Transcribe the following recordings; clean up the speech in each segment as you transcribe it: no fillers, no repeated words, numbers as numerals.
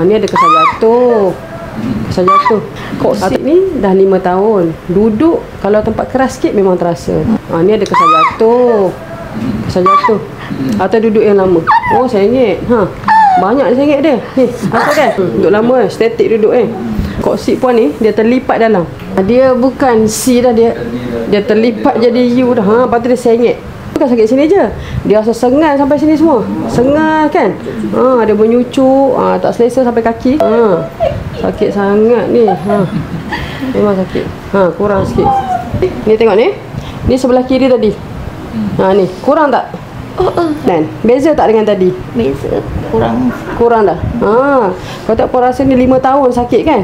Ni ada kesan jatuh. Kesan jatuh. Kok seat ni dah 5 tahun. Duduk kalau tempat keras sikit memang terasa. Ni ada kesan jatuh. Kesan jatuh. Atau duduk yang lama. Oh, RM1. Banyak RM1 dia. Ni, asal kan? Duduk lama statik duduk Kok seat puan ni dia terlipat dalam. Dia bukan C dah, dia terlipat jadi U dah. Lepas tu dia RM1. Bukan sakit sini je. Dia rasa sengal sampai sini semua. Sengal kan? Dia menyucuk, tak selesa sampai kaki. Sakit sangat ni. Memang sakit. Kurang sikit. Ni tengok ni. Ni sebelah kiri tadi. Ni kurang tak? Dan beza tak dengan tadi? Beza. Kurang dah. Kau tak pun rasa ni 5 tahun sakit kan?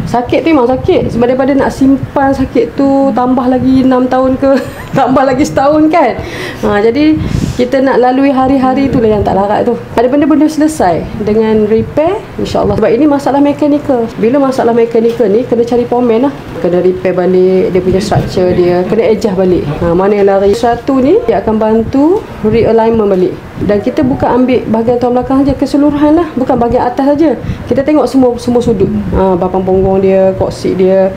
Sakit tu memang sakit. Sebab daripada nak simpan sakit tu tambah lagi 6 tahun ke tambah lagi setahun kan? Jadi kita nak lalui hari-hari itulah yang tak larat tu. Ada benda-benda selesai dengan repair, insya-Allah. Sebab ini masalah mekanikal. Bila masalah mekanikal ni kena cari pomen lah. Kena repair balik dia punya structure dia, kena adjust balik. Mana yang lari satu ni dia akan bantu realignment balik. Dan kita bukan ambil bahagian tuan belakang saja, keseluruhan lah, bukan bahagian atas saja. Kita tengok semua sudut. Batang punggung dia, koksit dia,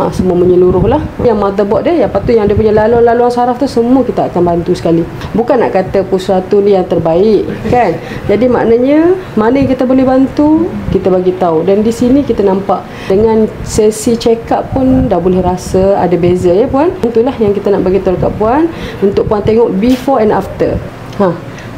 semua menyeluruh lah. Yang motherboard dia, lepas tu yang dia punya laluan saraf tu semua kita akan bantu sekali. Bukan nak kata pusat ni yang terbaik kan. Jadi maknanya mana yang kita boleh bantu kita bagi tahu. Dan di sini kita nampak dengan sesi check up pun dah boleh rasa ada beza ya puan. Itulah yang kita nak bagi tahu dekat puan untuk puan tengok before and after.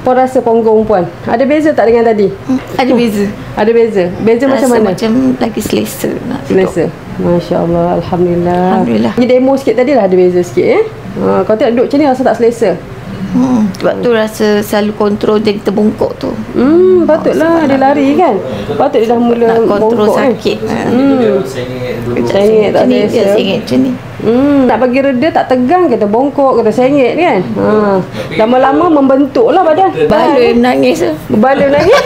Puan rasa punggung puan ada beza tak dengan tadi? Ada beza. Ada beza. Beza rasa macam mana? Macam lagi selesa nak selesa. Masya-Allah, alhamdulillah. Alhamdulillah. Ni demo sikit tadi lah ada beza sikit kalau tak duduk macam ni rasa tak selesa. Sebab tu rasa selalu kontrol jadi terbungkuk tu. Patutlah dia lari kan. Patut dia dah mula nak kontrol bongkok, sakit. Sengit tak selesa. Sengit macam ni. Nak bagi reda tak tegang kita bongkok, kita sengit kan. Lama-lama membentuklah badan. Baloi menangis tu. Baloi menangis.